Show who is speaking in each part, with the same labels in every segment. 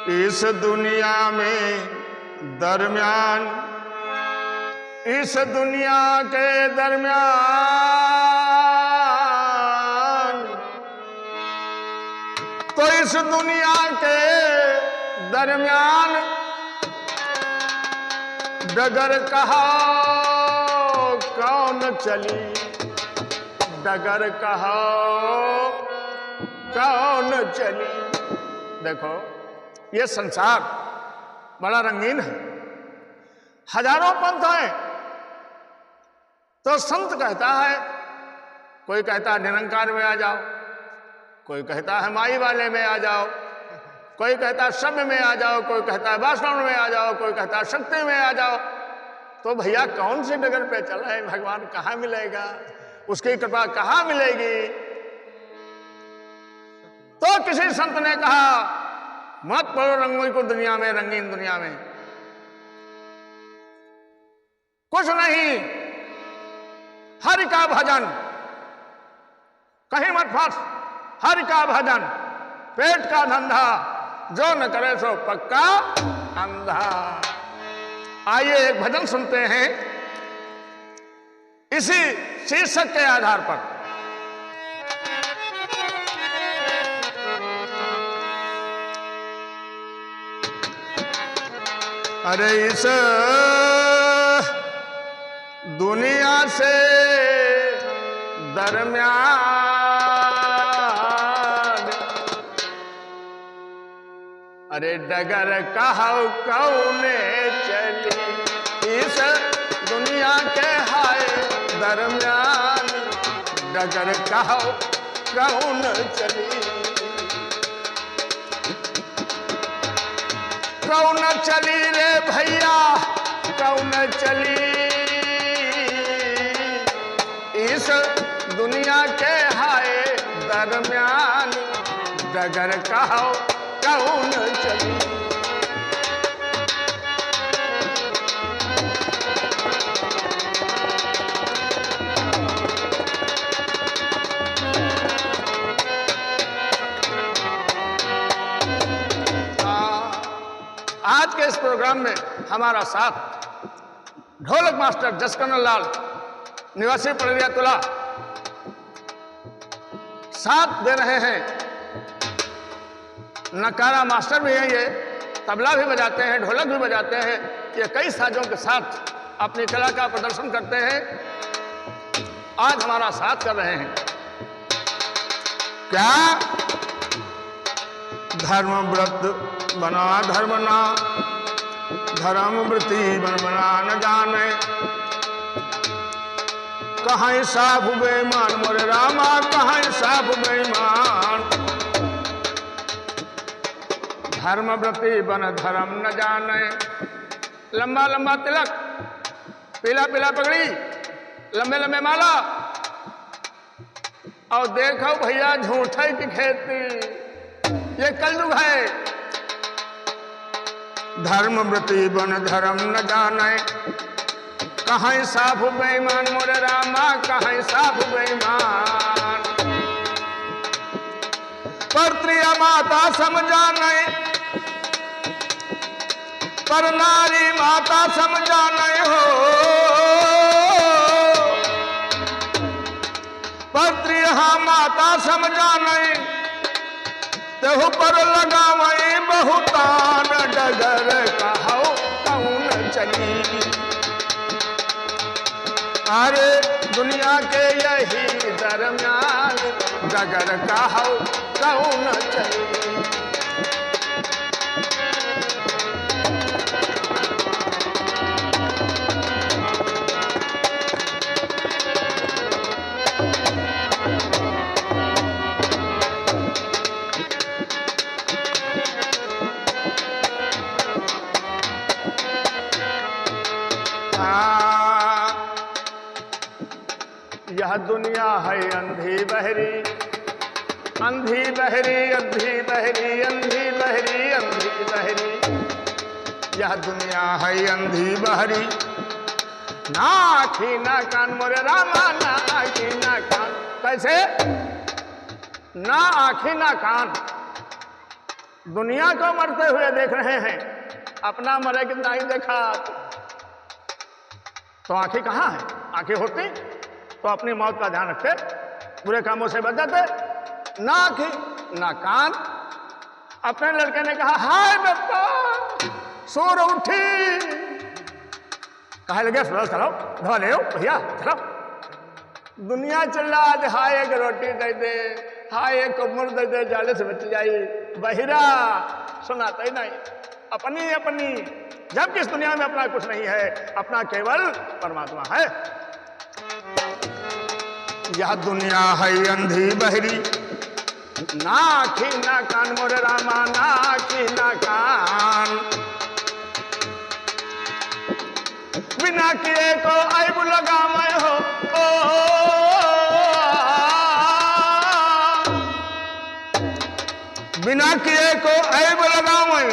Speaker 1: इस दुनिया में दरमियान, इस दुनिया के दरमियान, तो इस दुनिया के दरमियान डगर कहा कौन चली, डगर कहा कौन चली। देखो ये संसार बड़ा रंगीन है, हजारों पंथ हैं। तो संत कहता है, कोई कहता है निरंकार में आ जाओ, कोई कहता है माई वाले में आ जाओ, कोई कहता है शब्द में आ जाओ, कोई कहता है वासना में आ जाओ, कोई कहता है शक्ति में आ जाओ। तो भैया कौन सी डगर पे चला है? भगवान कहाँ मिलेगा? उसकी कृपा कहाँ मिलेगी? तो किसी संत ने कहा मत पड़ो रंगों को दुनिया में, रंगीन दुनिया में कुछ नहीं, हरि का भजन, कहीं मत फंस, हरि का भजन पेट का धंधा, जो न करे सो पक्का अंधा। आइए एक भजन सुनते हैं इसी शीर्षक के आधार पर। अरे इस दुनिया से दरमियान, अरे डगर कहो कौने चली, इस दुनिया के हाय दरमियान डगर कहो कौन चली। कौन चली रे भैया कौन चली, इस दुनिया के हाय दरमियान डगर कहो कौन चली। आज के इस प्रोग्राम में हमारा साथ ढोलक मास्टर जसकरण लाल निवासी पड़रिया तुला साथ दे रहे हैं। नकारा मास्टर भी हैं, ये तबला भी बजाते हैं, ढोलक भी बजाते हैं। ये कई साजों के साथ अपनी कला का प्रदर्शन करते हैं। आज हमारा साथ कर रहे हैं। क्या धर्म व्रत बना धर्म ना, धर्म व्रति बन बना न जाने, कहाँ साफ बेईमान मोरे रामा, कहाँ साफ बेईमान। धर्म व्रति बन धर्म न जाने, लंबा लंबा तिलक, पीला पीला पगड़ी, लंबे लंबे माला, और देखो भैया झूठे की खेती, ये कलयुग है। धर्म व्रति बन धर्म न जाने, कहाँ साफ बेईमान मोरे रामा, कहाँ साफ बेईमान। पर प्रिय माता समझा नहीं, पर नारी माता समझा नहीं हो, पर प्रिय माता समझा नहीं, तेहु पर लगावई बहुतान डगर कहो कौन चली। अरे दुनिया के यही दरमियान डगर कहो कौन चली। यह दुनिया है अंधी बहरी, अंधी बहरी, अंधी बहरी, अंधी बहरी, अंधी बहरी। यह दुनिया है अंधी बहरी, ना आखी ना कान मोरे रामा, ना आखी ना कान। कैसे? ना आखी ना कान, दुनिया को मरते हुए देख रहे हैं, अपना मरे कि नहीं देखा। तो आंखें कहाँ है? आंखें होती तो अपनी मौत का ध्यान रखते, बुरे कामों से बच जाते। ना आंखें ना कान। अपने लड़के ने कहा, हाय बेटा सूर उठी। कहा लगे चलो धो ले भैया चलो। दुनिया चिल्ला, हाय एक रोटी दे दे, हाय एक कमर दे दे, जाले से बच जाई। बहिरा सुनाता ही नहीं, अपनी अपनी। जबकि इस दुनिया में अपना कुछ नहीं है, अपना केवल परमात्मा है। यह दुनिया है अंधी बहरी, ना आँखी ना कान मोरे रामा, ना आँखी ना कान। बिना किए को ऐब लगा मैं हो, बिना किए को ऐब लगा मैं।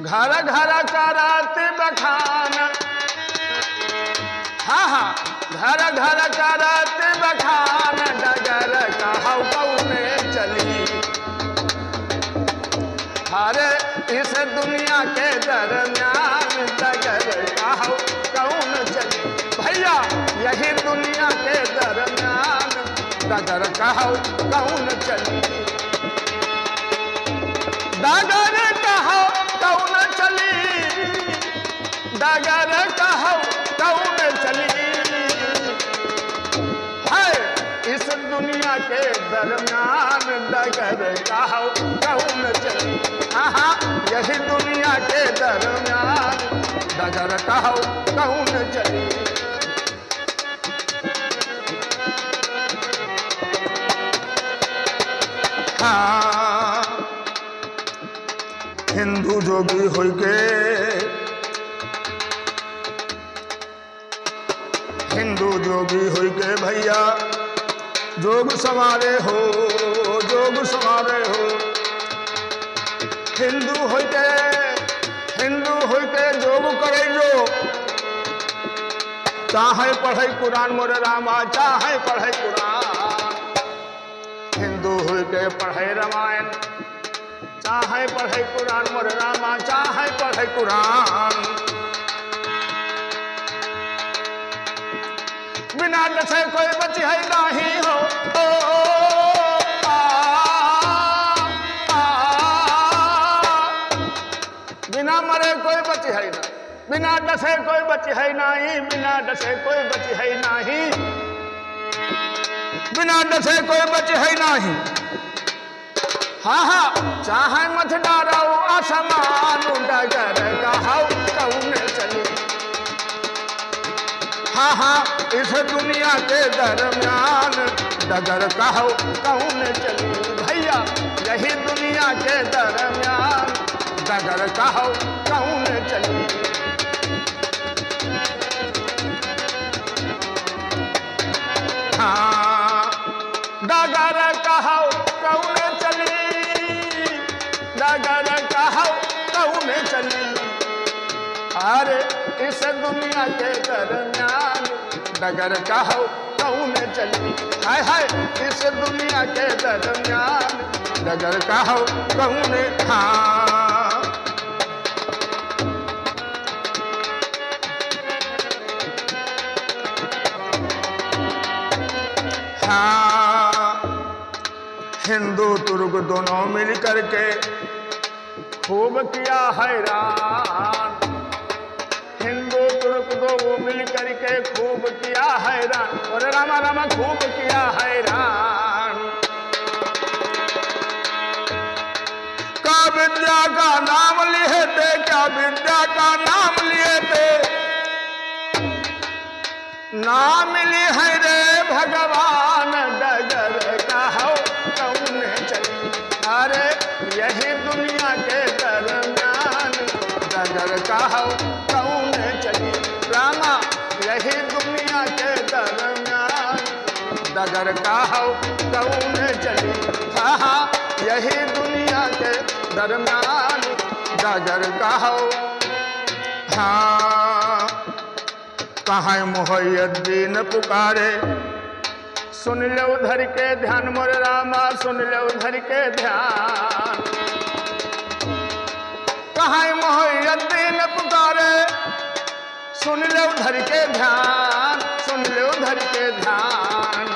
Speaker 1: घर घर कराते बखान, हाँ घर घर कराते बखान। डगर कहौ कौने चली, हरे इस दुनिया के दरम्यान। डगर कहौ कौन चली, भैया यही दुनिया के दरम्यान। डगर कहौ कौन चली, डगर कहौ कौन चली, डगर कहौ कौन चली। है इस दुनिया के दरम्यान। डगर कहौ कौन चली, हाँ यही दुनिया के दरम्यान। डगर कहौ कौन चली। हाँ हिंदू जोगी होई के, हिंदू जोगी होई के भैया जोग संवारे हो, जोग संवारे हो। हिंदू होई के, हिंदू होई के जोग करे जो। चाहे पढ़े कुरान मोरे रामा, चाहे पढ़े कुरान। हिंदू होई के पढ़े रामायण, चाहे पढ़े कुरान मोरे रामा, चाहे पढ़े कुरान। बिना डसे कोई बची है नहीं हो, बिना मरे कोई बची है ना, बिना डसे कोई बची है नहीं, बिना डसे कोई बची है नहीं, बिना डसे कोई बची है नहीं। हाँ चाहे मत डारो आसमान। डगर कहौ कौन चली, हाँ इस दुनिया के दरम्यान। डगर कहौ कौन चली, भैया यही दुनिया के दरम्यान। डगर कहौ कौन चली। हाँ डगर कहौ कौन चली, डगर कहौ कौन चली। अरे इस दुनिया के दरम्यान। डगर कहौ कौन चली, हाय हाय इस दुनिया के दरम्यान। डगर कहौ कौन। हाँ हाँ हिंदू तुर्क दोनों मिल करके खूब किया हैरान। हिंदू तुर्क दो मिल करके खूब किया हैरान। और रामा रामा खूब किया हैरान। क्या विद्या का नाम लिए थे, क्या विद्या का नाम लिए थे। ना मिली है रे भगवान। डगर कहौ कौन चली, अरे यही दुनिया के दरम्यान। डगर कहौ कौन चली, रामा यही दुनिया के दरम्यान। डगर कहौ कौन चली, हाँ यही दुनिया के दरम्यान। डगर कहौ। हाँ कहाँ मुहैयद्दीन पुकारे, सुन ले उधर के ध्यान मोरे रामा, सुन ले उधर के ध्यान। कहाँ मोहद्दीन पुकारे, सुन ले उधर के ध्यान, सुन ले उधर के ध्यान।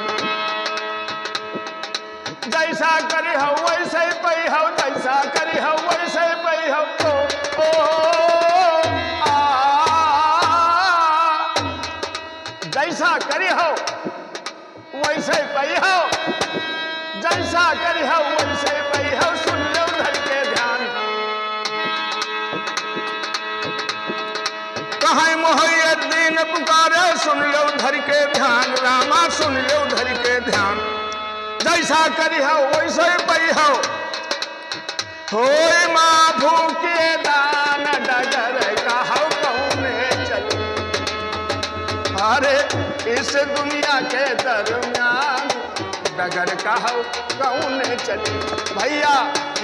Speaker 1: जैसा करी हो वैसे ही पई हो, जैसा करी हो वैसे ही पई हो। जैसा करी हो वैसे ही पई हो, जैसा करी हो वैसे ही पई हो। सुन ले उधर के ध्यान। कहाँ मोहद्दीन पुकारे, सुन ले उधर के ध्यान रामा, सुन ले उधर के ध्यान। जैसा करी हो वैसे ही पई हो, होय माँ भूखे दान डगर कहौ कौने चली। अरे इस दुनिया के दरमियान डगर कहौ कौने चली। भैया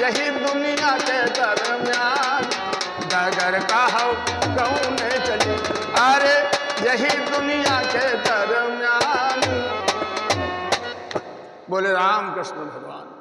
Speaker 1: यही दुनिया के दरमियान डगर कहौ कौने चली। अरे यही दुनिया के दरमियान। बोले राम कृष्ण भगवान।